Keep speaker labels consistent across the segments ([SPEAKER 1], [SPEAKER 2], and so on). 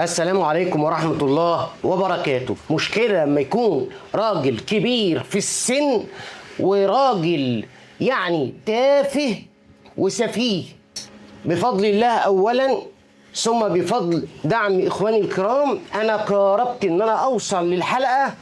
[SPEAKER 1] السلام عليكم ورحمة الله وبركاته. مشكلة لما يكون راجل كبير في السن وراجل يعني تافه وسفيه. بفضل الله أولا ثم بفضل دعم إخواني الكرام أنا قربت إن أنا أوصل للحلقة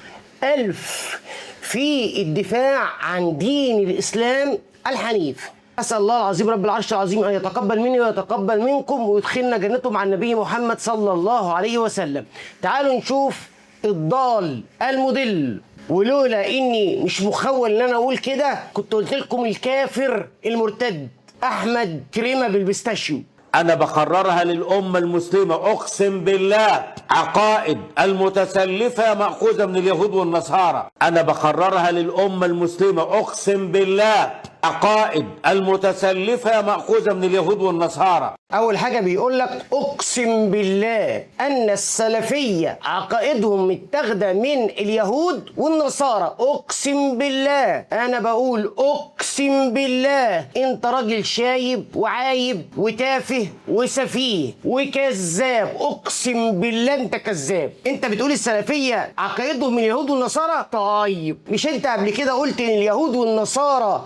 [SPEAKER 1] 1000 في الدفاع عن دين الإسلام الحنيف. أسأل الله العظيم رب العرش العظيم أن يتقبل مني ويتقبل منكم ويدخلنا جنته مع النبي محمد صلى الله عليه وسلم. تعالوا نشوف الضال المضل، ولولا إني مش مخول إن أنا أقول كده كنت قلت لكم الكافر المرتد أحمد كريمة بالبستاشيو.
[SPEAKER 2] أنا بقررها للأمة المسلمة، أقسم بالله. عقائد المتسلفة مأخوذة من اليهود والنصارى. أنا بقررها للأمة المسلمة، أقسم بالله. عقائد المتسلفة مأخوذة من اليهود والنصارى.
[SPEAKER 1] أول حاجة بيقول لك أقسم بالله أن السلفية عقائدهم متاخدة من اليهود والنصارى. أقسم بالله، أنا بقول أقسم بالله. أنت راجل شايب وعايب وتافه وسفيه وكذاب. أقسم بالله أنت كذاب. أنت بتقول السلفية عقائدهم من اليهود والنصارى؟ طيب مش أنت قبل كده قلت إن اليهود والنصارى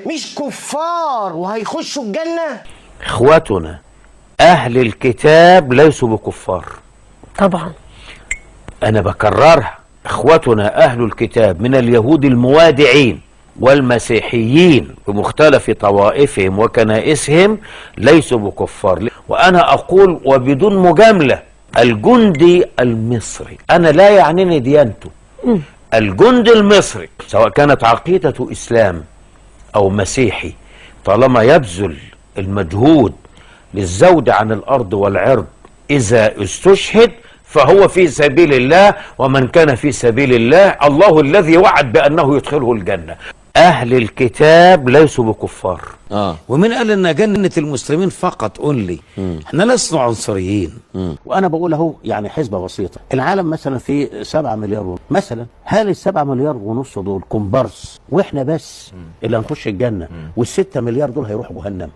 [SPEAKER 1] مش كفار وهيخشوا الجنة؟
[SPEAKER 3] اخوتنا اهل الكتاب ليسوا بكفار
[SPEAKER 4] طبعا.
[SPEAKER 3] انا بكررها، اخوتنا اهل الكتاب من اليهود الموادعين والمسيحيين بمختلف طوائفهم وكنائسهم ليسوا بكفار. وانا اقول وبدون مجاملة، الجندي المصري انا لا يعنيني ديانته، الجندي المصري سواء كانت عقيدة اسلام او مسيحي طالما يبذل المجهود للزود عن الأرض والعرض إذا استشهد فهو في سبيل الله، ومن كان في سبيل الله الله الذي وعد بأنه يدخله الجنة. أهل الكتاب ليسوا بكفار. ومن قال إن جنة المسلمين فقط أونلي؟ احنا لسنا عنصريين. وأنا بقول أهو يعني حسبة بسيطة، العالم مثلا فيه 7 مليار مثلا، هل ال7 مليار ونص دول كومبارس واحنا بس اللي هنخش الجنة وال6 مليار دول هيروحوا جهنم؟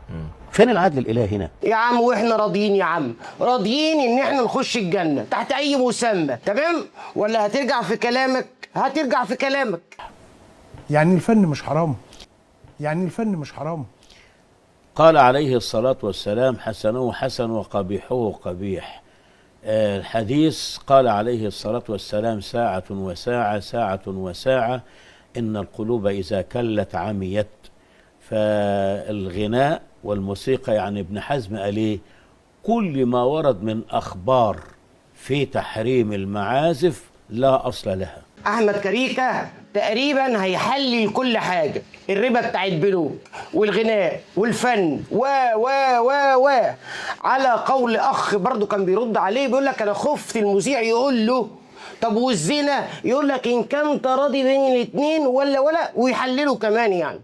[SPEAKER 3] فين العدل الالهي هنا؟
[SPEAKER 1] يا عم واحنا راضيين، يا عم راضيين ان احنا نخش الجنه تحت اي مسمى، تمام؟ ولا هترجع في كلامك؟ هترجع في كلامك.
[SPEAKER 5] يعني الفن مش حرام؟ يعني الفن مش حرام؟
[SPEAKER 3] قال عليه الصلاة والسلام حسنه حسن وقبيحه قبيح. الحديث قال عليه الصلاة والسلام ساعة وساعة ساعة وساعة، إن القلوب إذا كلت عميت. فالغناء والموسيقى يعني ابن حزم قال ايه؟ كل ما ورد من اخبار في تحريم المعازف لا اصل لها.
[SPEAKER 1] احمد كريكه تقريبا هيحلل كل حاجه، الربا بتاع البنوك والغناء والفن و على قول اخ برضو كان بيرد عليه بيقول لك انا خفت المذيع يقول له طب والزنا، يقول لك ان كان تراضي بين الاثنين ولا ويحللوا كمان. يعني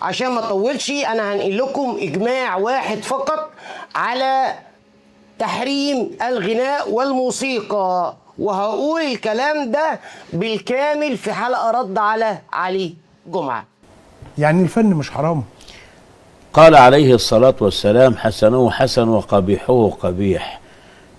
[SPEAKER 1] عشان ما اطولش انا هنقل لكم اجماع واحد فقط على تحريم الغناء والموسيقى، وهقول الكلام ده بالكامل في حلقة رد على علي جمعة.
[SPEAKER 5] يعني الفن مش حرام؟
[SPEAKER 3] قال عليه الصلاة والسلام حسنه حسن وقبيحه قبيح.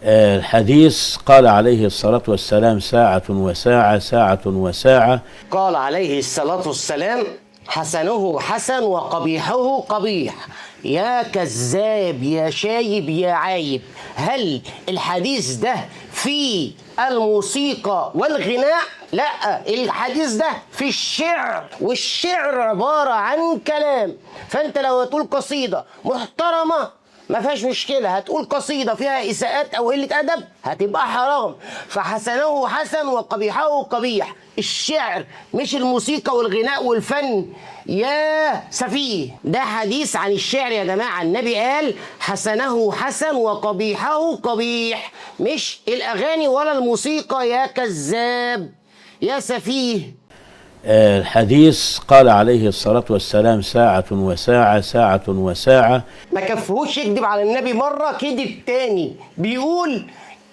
[SPEAKER 3] الحديث قال عليه الصلاة والسلام ساعة وساعة ساعة وساعة.
[SPEAKER 1] قال عليه الصلاة والسلام حسنه حسن وقبيحه قبيح. يا كذاب يا شايب يا عايب، هل الحديث ده في الموسيقى والغناء؟ لا، الحديث ده في الشعر، والشعر عبارة عن كلام. فانت لو هتقول قصيدة محترمة ما فيهاش مشكلة، هتقول قصيدة فيها إساءات أو قلة أدب هتبقى حرام. فحسنه حسن وقبيحه قبيح، الشعر مش الموسيقى والغناء والفن يا سفيه. ده حديث عن الشعر يا جماعة، النبي قال حسنه حسن وقبيحه قبيح، مش الأغاني ولا الموسيقى يا كذاب يا سفيه.
[SPEAKER 3] الحديث قال عليه الصلاة والسلام ساعة وساعة ساعة وساعة.
[SPEAKER 1] ما كفهوش يكذب على النبي مرة، كذب تاني بيقول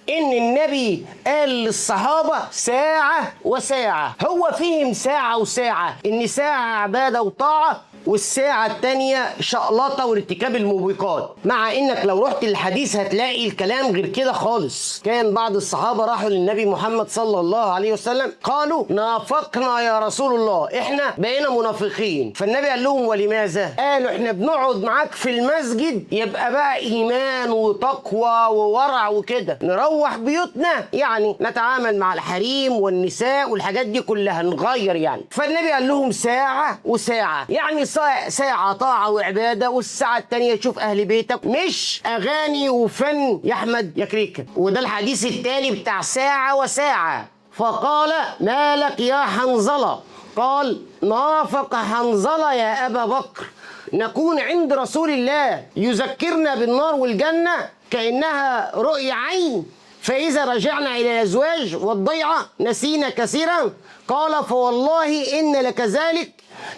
[SPEAKER 1] إن النبي قال للصحابة ساعة وساعة، هو فهم ساعة وساعة إن ساعة عبادة وطاعة والساعة التانية شقلطة وارتكاب الموبقات. مع انك لو رحت للحديث هتلاقي الكلام غير كده خالص. كان بعض الصحابة راحوا للنبي محمد صلى الله عليه وسلم قالوا نافقنا يا رسول الله، احنا بقينا منافقين. فالنبي قال لهم ولماذا؟ قالوا احنا بنقعد معاك في المسجد يبقى بقى ايمان وتقوى وورع وكده، نروح بيوتنا يعني نتعامل مع الحريم والنساء والحاجات دي كلها نغير يعني. فالنبي قال لهم ساعة وساعة، يعني ساعة طاعة وعبادة، والساعة التانية تشوف أهل بيتك، مش أغاني وفن يا أحمد يا كريكة. وده الحديث التاني بتاع ساعة وساعة. فقال ما لك يا حنظلة؟ قال نافق حنظلة يا أبا بكر، نكون عند رسول الله يذكرنا بالنار والجنة كأنها رؤيا عين، فإذا رجعنا إلى الأزواج والضيعة نسينا كثيرا. قال فوالله إن لكذلك،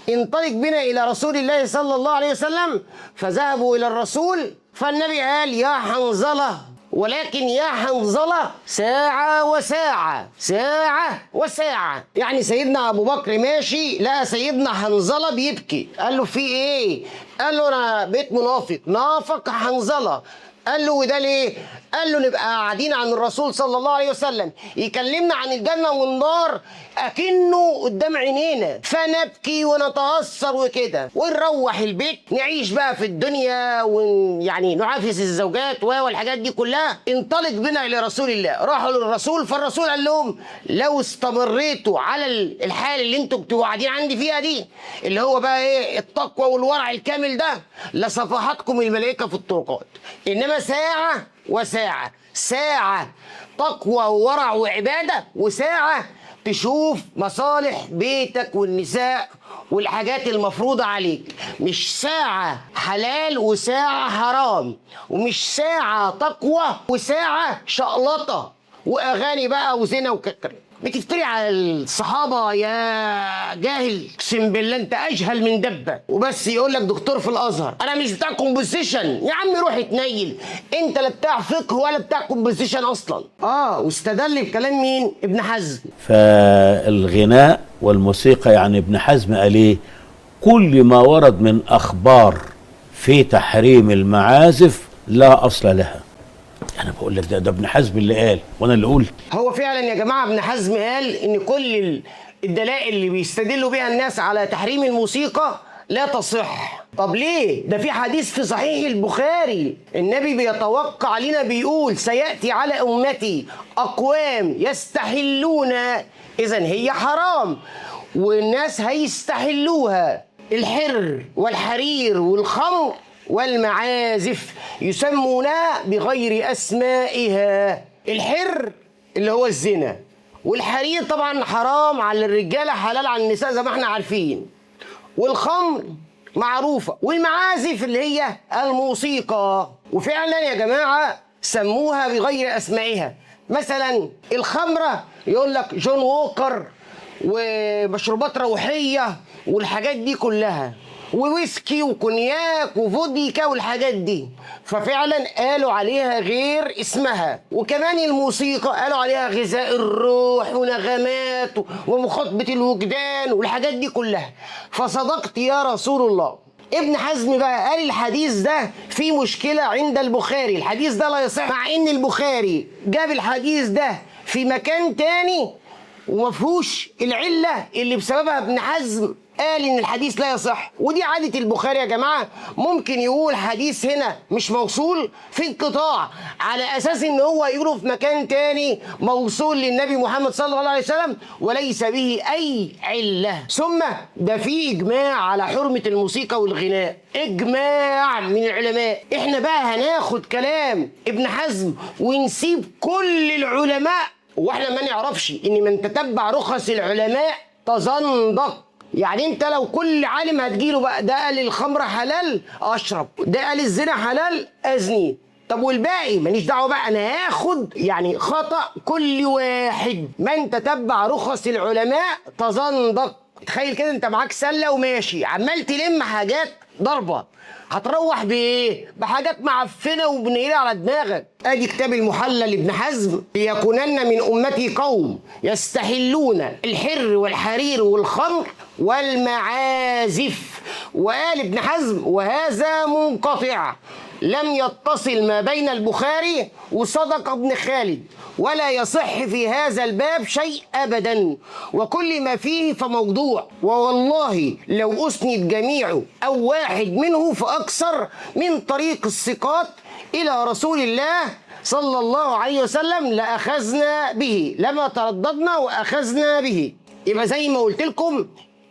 [SPEAKER 1] انطلق بنا إلى رسول الله صلى الله عليه وسلم. فذهبوا إلى الرسول، فالنبي قال يا حنظلة، ولكن يا حنظلة ساعة وساعة، ساعة وساعة. يعني سيدنا أبو بكر ماشي لقى سيدنا حنظلة بيبكي، قال له في إيه؟ قال له أنا بقيت منافق، نافق حنظلة. قال له وده ليه؟ قال له نبقى قاعدين عن الرسول صلى الله عليه وسلم يكلمنا عن الجنة والنار أكنه قدام عينينا، فنبكي ونتأثر وكده، ونروح البيت نعيش بقى في الدنيا ويعني نعافس الزوجات والحاجات دي كلها. انطلق بنا إلى رسول الله. راحوا للرسول، فالرسول قال لهم لو استمريتوا على الحال اللي انتوا بتبقوا قاعدين عندي فيها دي، اللي هو بقى ايه التقوى والورع الكامل ده، لصفحتكم الملائكة في الطرقات. إنما ساعة وساعة، ساعة تقوى وورع وعبادة، وساعة تشوف مصالح بيتك والنساء والحاجات المفروضة عليك. مش ساعة حلال وساعة حرام، ومش ساعة تقوى وساعة شقلطة وأغاني بقى وزنا وككر. بتفتري على الصحابة يا جاهل، اقسم بالله انت اجهل من دبة وبس. يقول لك دكتور في الازهر، انا مش بتاع كومبوزيشن يا عم، روح اتنيل، انت لا بتاع فقه ولا بتاع كومبوزيشن اصلا. واستدل بكلام مين؟ ابن حزم.
[SPEAKER 3] فالغناء والموسيقى يعني ابن حزم قال ايه؟ كل ما ورد من اخبار في تحريم المعازف لا اصل لها. انا بقول لك ده ابن حزم اللي قال وانا اللي قلت.
[SPEAKER 1] هو فعلا يا جماعه ابن حزم قال ان كل الدلائل اللي بيستدلوا بيها الناس على تحريم الموسيقى لا تصح. طب ليه؟ ده في حديث في صحيح البخاري النبي بيتوقع لنا بيقول سيأتي على أمتي أقوام يستحلون، إذن هي حرام والناس هيستحلوها، الحر والحرير والخمر والمعازف يسمونها بغير أسمائها. الحر اللي هو الزنا، والحرير طبعا حرام على الرجالة حلال على النساء زي ما احنا عارفين، والخمر معروفة، والمعازف اللي هي الموسيقى. وفعلا يا جماعة سموها بغير أسمائها. مثلا الخمرة يقول لك جون ووكر ومشروبات روحية والحاجات دي كلها، وويسكي وكونياك وفوديكا والحاجات دي، ففعلا قالوا عليها غير اسمها. وكمان الموسيقى قالوا عليها غذاء الروح ونغمات ومخاطبة الوجدان والحاجات دي كلها. فصدقت يا رسول الله. ابن حزم بقى قال الحديث ده في مشكلة عند البخاري، الحديث ده لا يصح، مع ان البخاري جاب الحديث ده في مكان تاني ومفهوش العلة اللي بسببها ابن حزم قال ان الحديث لا يصح. ودي عادة البخاري يا جماعة، ممكن يقول حديث هنا مش موصول في انقطاع على اساس ان هو يقوله في مكان تاني موصول للنبي محمد صلى الله عليه وسلم وليس به اي علة. ثم ده في اجماع على حرمة الموسيقى والغناء، اجماع من العلماء. احنا بقى هناخد كلام ابن حزم ونسيب كل العلماء، واحنا ما نعرفش ان من تتبع رخص العلماء تزندق. يعني انت لو كل عالم هتجيله بقى ده قال الخمر حلال اشرب، ده قال الزنا حلال ازني، طب والباقي ماليش دعوه بقى، انا هاخد يعني خطأ كل واحد. من تتبع رخص العلماء تزندق. تخيل كده انت معاك سله وماشي عمال تلم حاجات ضربه، هتروح بايه؟ بحاجات معفنه وبنيله على دماغك. ادي كتاب المحلى لابن حزم، ليكونن من امتي قوم يستحلون الحر والحرير والخمر والمعازف وقال ابن حزم وهذا منقطع، لم يتصل ما بين البخاري وصدق ابن خالد، ولا يصح في هذا الباب شيء أبدا، وكل ما فيه فموضوع، ووالله لو أسند جميعه أو واحد منه فأكثر من طريق الثقات إلى رسول الله صلى الله عليه وسلم لأخذنا به، لما ترددنا وأخذنا به. يبقى زي ما قلت لكم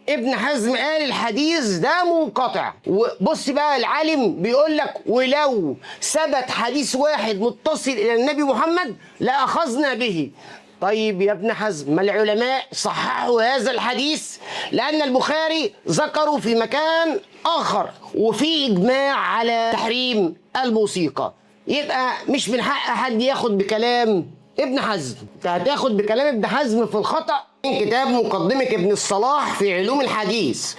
[SPEAKER 1] ابن حزم قال الحديث ده منقطع. وبص بقى العالم بيقول لك ولو ثبت حديث واحد متصل الى النبي محمد لاخذنا به. طيب يا ابن حزم، ما العلماء صححوا هذا الحديث؟ لان البخاري ذكروا في مكان اخر وفي اجماع على تحريم الموسيقى. يبقى مش من حق حد ياخد بكلام ابن حزم. انت هتاخد بكلام ابن حزم في الخطأ من كتاب مقدمة ابن الصلاح في علوم الحديث.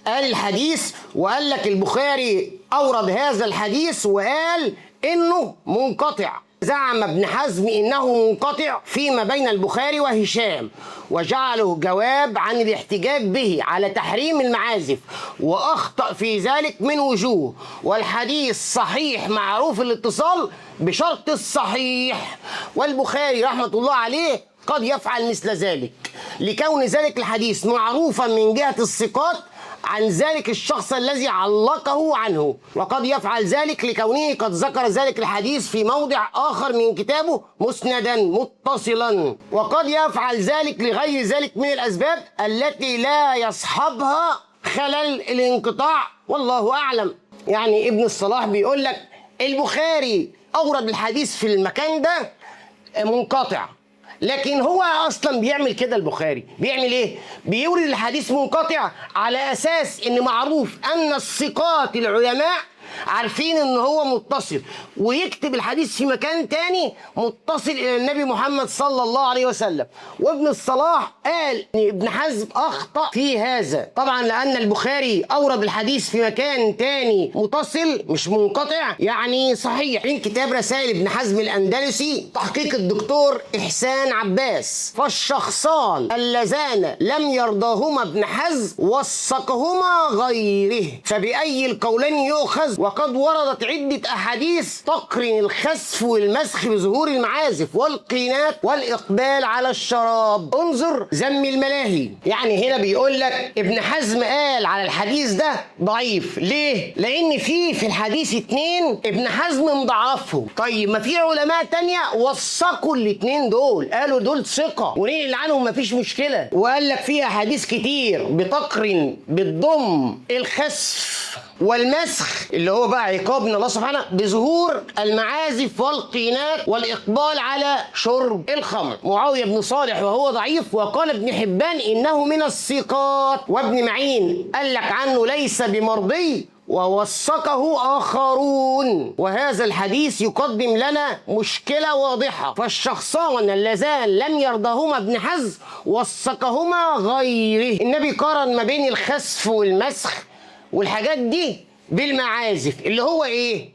[SPEAKER 1] قال الحديث وقال لك البخاري أورد هذا الحديث وقال إنه منقطع. زعم ابن حزم إنه منقطع فيما بين البخاري وهشام، وجعله جواب عن الاحتجاج به على تحريم المعازف، وأخطأ في ذلك من وجوه، والحديث صحيح معروف الاتصال بشرط الصحيح، والبخاري رحمة الله عليه قد يفعل مثل ذلك لكون ذلك الحديث معروفا من جهة الثقات عن ذلك الشخص الذي علقه عنه، وقد يفعل ذلك لكونه قد ذكر ذلك الحديث في موضع آخر من كتابه مسندا متصلا، وقد يفعل ذلك لغير ذلك من الأسباب التي لا يصحبها خلل الانقطاع، والله أعلم. يعني ابن الصلاح بيقول لك البخاري أورد الحديث في المكان ده منقطع، لكن هو اصلا بيعمل كده. البخاري بيعمل ايه؟ بيورد الحديث منقطع على اساس ان معروف ان الثقات العلماء عارفين ان هو متصل، ويكتب الحديث في مكان تاني متصل الى النبي محمد صلى الله عليه وسلم. وابن الصلاح قال ان ابن حزم اخطأ في هذا، طبعا لان البخاري اورد الحديث في مكان تاني متصل مش منقطع يعني صحيح من كتاب رسائل ابن حزم الاندلسي تحقيق الدكتور احسان عباس. فالشخصان اللذان لم يرضاهما ابن حزم وثقهما غيره، فبأي القولين يؤخذ؟ وقد وردت عدة أحاديث تقرن الخسف والمسخ بظهور المعازف والقينات والإقبال على الشراب. انظر ذم الملاهي. يعني هنا بيقول لك ابن حزم قال على الحديث ده ضعيف. ليه؟ لأن في الحديث 2 ابن حزم مضعفهم. طيب ما في علماء تانية وثقوا الاتنين دول، قالوا دول ثقة وننقل عنهم مفيش مشكلة، وقال لك فيها أحاديث كتير بتقرن بالضم الخسف والمسخ اللي هو بقى عقاب من الله سبحانه بظهور المعازف والقينات والإقبال على شرب الخمر. معاوية بن صالح وهو ضعيف، وقال ابن حبان إنه من الثقات، وابن معين قال لك عنه ليس بمرضي ووثقه آخرون. وهذا الحديث يقدم لنا مشكلة واضحة. فالشخصان اللذان لم يرضاهما ابن حزم وثقهما غيره. النبي قارن ما بين الخسف والمسخ والحاجات دي بالمعازف اللي هو ايه؟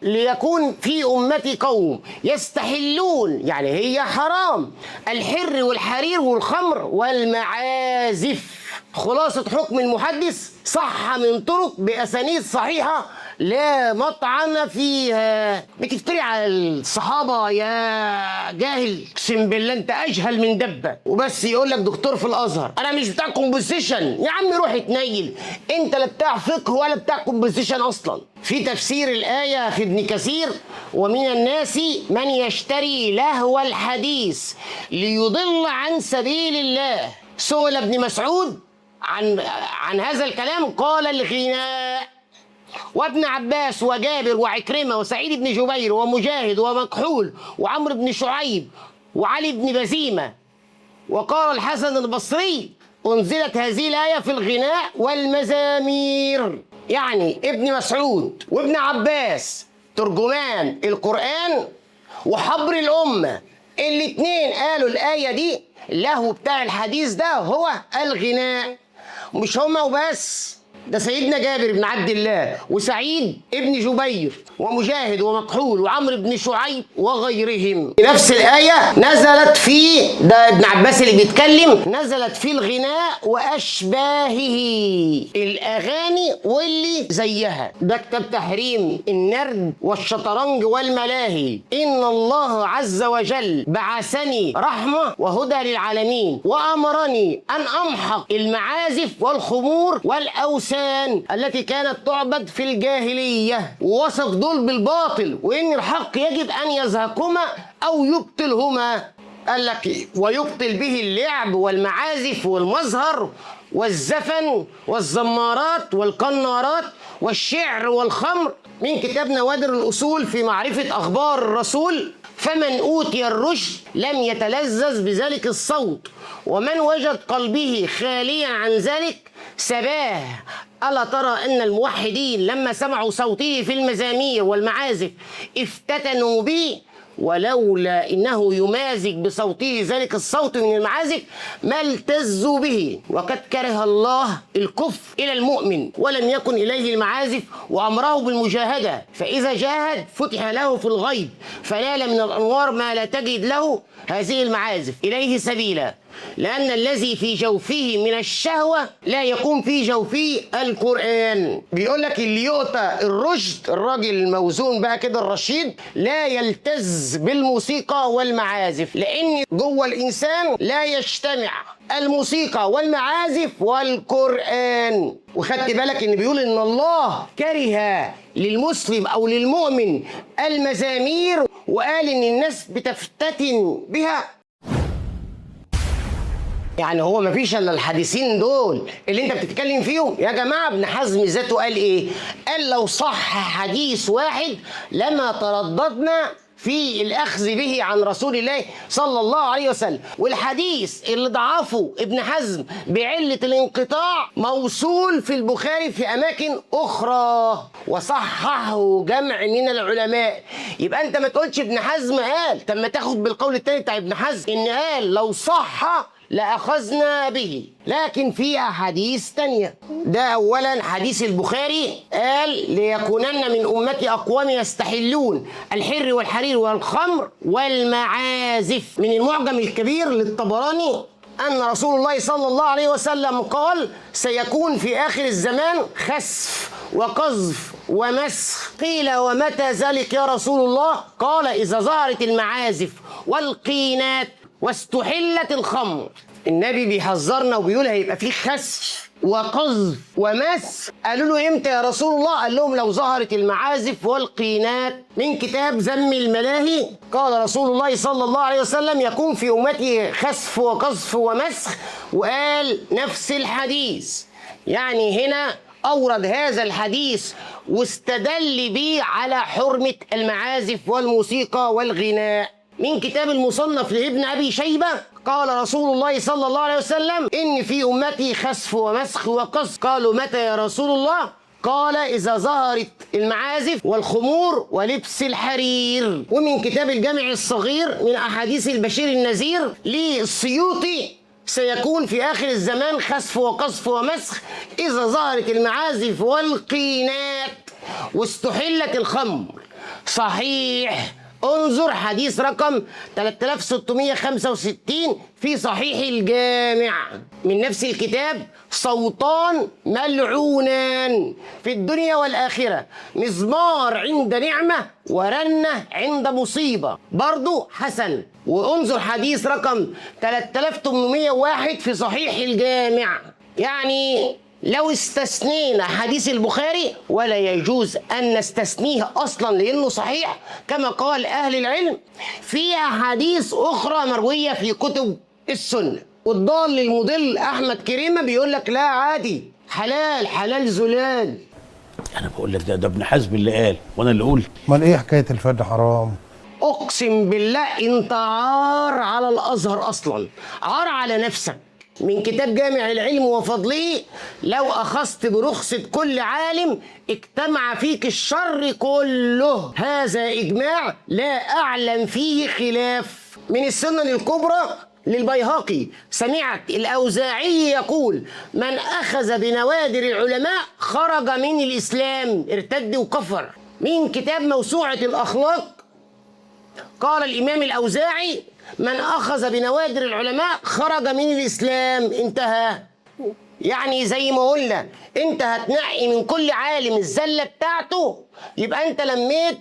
[SPEAKER 1] ليكون في أمتي قوم يستحلون، يعني هي حرام، الحر والحرير والخمر والمعازف. خلاصة حكم المحدث صح من طرق بأسانيد صحيحة لا مطعن فيها. بتفتري على الصحابة يا جاهل، اقسم بالله انت اجهل من دبة. وبس يقول لك دكتور في الازهر انا مش بتاع كومبوزيشن. يا عم روح اتنيل، انت لا بتاع فقه ولا بتاع كومبوزيشن اصلا. في تفسير الآية في ابن كثير ومن الناس من يشتري لهو الحديث ليضل عن سبيل الله. سئل ابن مسعود عن هذا الكلام قال الغناء. وابن عباس وجابر وعكرمة وسعيد بن جبير ومجاهد ومكحول وعمرو بن شعيب وعلي بن بزيمة. وقال الحسن البصري أنزلت هذه الآية في الغناء والمزامير. يعني ابن مسعود وابن عباس ترجمان القرآن وحبر الأمة الاتنين قالوا الآية دي له بتاع الحديث ده هو الغناء. مش هما وبس، ده سيدنا جابر بن عبد الله وسعيد ابن جبير ومجاهد ومكحول وعمرو بن شعيب وغيرهم. نفس الآية نزلت في، ده ابن عباس اللي بيتكلم، نزلت في الغناء وأشباهه، الأغاني واللي زيها. ده كتاب تحريم النرد والشطرنج والملاهي. إن الله عز وجل بعثني رحمة وهدى للعالمين وأمرني أن أمحق المعازف والخمور والأوثان التي كانت تعبد في الجاهلية، ووصف دول بالباطل وإن الحق يجب أن يزهقهما أو يبطلهما. قال لك ويبطل به اللعب والمعازف والمزهر والزفن والزمارات والقنارات والشعر والخمر. من كتاب نوادر الأصول في معرفة أخبار الرسول: فمن أوتي الرشد لم يتلذذ بذلك الصوت، ومن وجد قلبه خاليا عن ذلك سباه. ألا ترى أن الموحدين لما سمعوا صوته في المزامير والمعازف افتتنوا به، ولولا إنه يمازج بصوته ذلك الصوت من المعازف ما التزوا به. وقد كره الله الكفر إلى المؤمن ولم يكن إليه المعازف وأمره بالمجاهدة، فإذا جاهد فتح له في الغيب فنال من الأنوار ما لا تجد له هذه المعازف إليه سبيلا، لأن الذي في جوفه من الشهوة لا يكون في جوفه القرآن. بيقول لك اللي يؤتى الرشد، الراجل الموزون بقى كده الرشيد، لا يلتز بالموسيقى والمعازف، لأن جوه الإنسان لا يجتمع الموسيقى والمعازف والقرآن. وخدت بالك إن بيقول إن الله كره للمسلم أو للمؤمن المزامير، وقال إن الناس بتفتتن بها. يعني هو ما فيش الا الحديثين دول اللي انت بتتكلم فيهم يا جماعه. ابن حزم ذاته قال ايه؟ قال لو صح حديث واحد لما ترددنا في الاخذ به عن رسول الله صلى الله عليه وسلم. والحديث اللي ضعفه ابن حزم بعله الانقطاع موصول في البخاري في اماكن اخرى وصححه جمع من العلماء. يبقى انت ما تقولش ابن حزم قال، طب ما تاخد بالقول الثاني بتاع ابن حزم ان قال لو صح لأخذنا به، لكن في أحاديث تانية. ده أولا حديث البخاري قال ليكونن من أمتي أقوام يستحلون الحر والحرير والخمر والمعازف. من المعجم الكبير للطبراني أن رسول الله صلى الله عليه وسلم قال سيكون في آخر الزمان خسف وقذف ومسخ. قيل ومتى ذلك يا رسول الله؟ قال إذا ظهرت المعازف والقينات واستحلت الخمر. النبي بيحذرنا وبيقول هيبقى فيه خسف وقذف ومس. قالوا له امتى يا رسول الله؟ قال لهم لو ظهرت المعازف والقينات. من كتاب ذم الملاهي قال رسول الله صلى الله عليه وسلم يكون في امتي خسف وقذف ومسخ، وقال نفس الحديث. يعني هنا أورد هذا الحديث واستدل به على حرمة المعازف والموسيقى والغناء. من كتاب المصنف لابن أبي شيبة قال رسول الله صلى الله عليه وسلم إن في أمتي خسف ومسخ وقذف. قالوا متى يا رسول الله؟ قال إذا ظهرت المعازف والخمور ولبس الحرير. ومن كتاب الجامع الصغير من أحاديث البشير النذير للسيوطي سيكون في آخر الزمان خسف وقذف ومسخ إذا ظهرت المعازف والقينات واستحلت الخمر. صحيح. انظر حديث رقم 3665 في صحيح الجامع من نفس الكتاب: صوتان ملعونان في الدنيا والآخرة، مزمار عند نعمة ورنة عند مصيبة. برضو حسن. وانظر حديث رقم 3801 في صحيح الجامع. يعني لو استثنينا حديث البخاري ولا يجوز أن نستثنيه أصلا لأنه صحيح كما قال أهل العلم، في أحاديث أخرى مروية في كتب السنة. والضال المضل أحمد كريمة بيقول لك لا عادي، حلال حلال زلال.
[SPEAKER 2] انا بقول لك ده ابن حزم اللي قال وانا اللي قلت.
[SPEAKER 5] امال ايه حكايه الفن حرام؟
[SPEAKER 1] أقسم بالله أنت عار على الأزهر أصلا، عار على نفسك. من كتاب جامع العلم وفضله: لو أخذت برخصة كل عالم اجتمع فيك الشر كله، هذا إجماع لا أعلم فيه خلاف. من السنن الكبرى للبيهقي سمعت الأوزاعي يقول: من أخذ بنوادر العلماء خرج من الإسلام، ارتد وكفر. من كتاب موسوعة الأخلاق قال الإمام الأوزاعي: من أخذ بنوادر العلماء خرج من الإسلام، انتهى. يعني زي ما قلنا، انت هتنقي من كل عالم الزلة بتاعته، يبقى انت لميت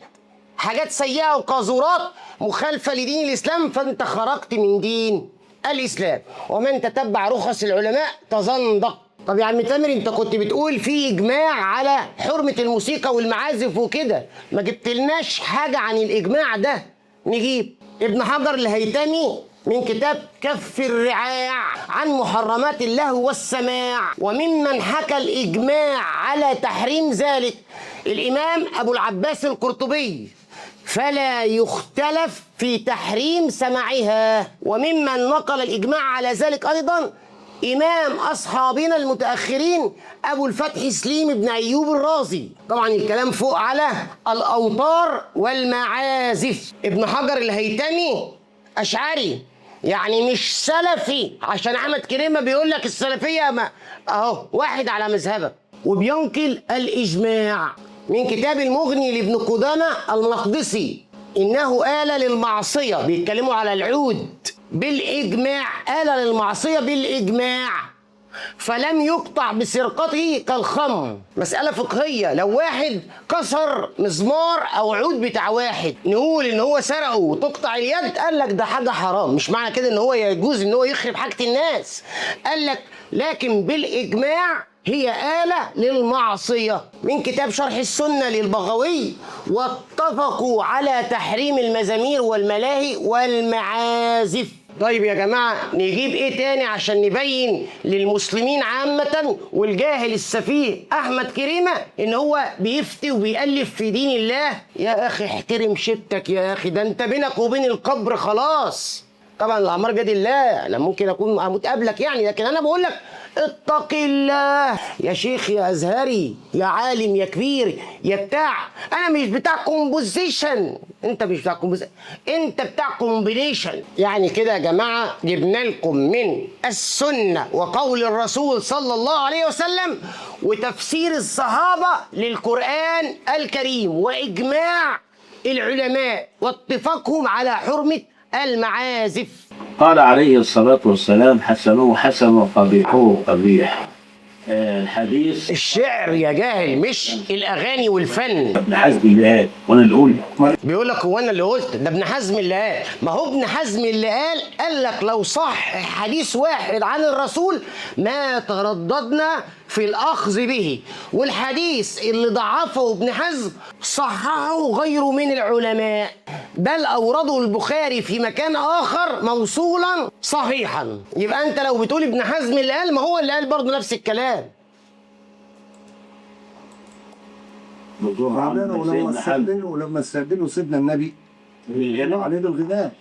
[SPEAKER 1] حاجات سيئة وقاذورات مخالفة لدين الإسلام، فانت خرجت من دين الإسلام. ومن تتبع رخص العلماء تزندق. طب يا عم تامر، انت كنت بتقول في إجماع على حرمة الموسيقى والمعازف وكده، ما جبتلناش حاجة عن الإجماع ده. نجيب ابن حجر الهيتمي من كتاب كف الرعاع عن محرمات اللهو والسماع، وممن حكى الإجماع على تحريم ذلك الإمام أبو العباس القرطبي، فلا يختلف في تحريم سماعها. وممن نقل الإجماع على ذلك أيضا إمام أصحابنا المتأخرين أبو الفتح سليم بن أيوب الرازي. طبعا الكلام فوق على الأوتار والمعازف. ابن حجر الهيتمي أشعري، يعني مش سلفي، عشان أحمد كريمة بيقول لك السلفية ما أهو واحد على مذهبك. وبينقل الإجماع من كتاب المغني لابن قدامة المقدسي: إنه آلة للمعصية، بيتكلموا على العود بالإجماع، آلة للمعصية بالإجماع، فلم يقطع بسرقته كالخمر. مسألة فقهية، لو واحد كسر مزمار أو عود بتاع واحد نقول إن هو سرقه وتقطع اليد؟ قال لك ده حاجة حرام، مش معنى كده إن هو يجوز إن هو يخرب حاجة الناس. قال لك لكن بالإجماع هي آلة للمعصية. من كتاب شرح السنة للبغوي: واتفقوا على تحريم المزامير والملاهي والمعازف. طيب يا جماعة، نجيب ايه تاني عشان نبين للمسلمين عامة والجاهل السفيه أحمد كريمة ان هو بيفتي وبيألف في دين الله؟ يا اخي احترم شتك يا اخي، ده انت بينك وبين القبر خلاص. طبعا الأعمار بيد الله، انا ممكن اكون متقابلك يعني، لكن انا بقول لك اتق الله يا شيخ يا ازهري يا عالم يا كبير يا بتاع. انا مش بتاع كومبوزيشن، انت مش بتاع كومبوزيشن، انت بتاع كومبينيشن. يعني كده يا جماعه جبنا لكم من السنه وقول الرسول صلى الله عليه وسلم وتفسير الصحابه للقران الكريم واجماع العلماء واتفاقهم على حرمه المعازف.
[SPEAKER 3] قال عليه الصلاة والسلام: حسنه حسن وقبيحه قبيح. الحديث
[SPEAKER 1] الشعر يا جاهل، مش الاغاني والفن.
[SPEAKER 3] ابن حزم اللي قال وانا اللي اقول.
[SPEAKER 1] بيقول لك هو انا اللي قلت؟ ده ابن حزم اللي قال. ما هو ابن حزم اللي قال لك لو صح حديث واحد عن الرسول ما ترددنا في الاخذ به، والحديث اللي ضعفه ابن حزم صححه غيره من العلماء، بل اورده البخاري في مكان اخر موصولا صحيحا. يبقى انت لو بتقول ابن حزم اللي قال، ما هو اللي قال برضه نفس الكلام.
[SPEAKER 4] ولما استأذنوا سيدنا النبي عليه الغناء.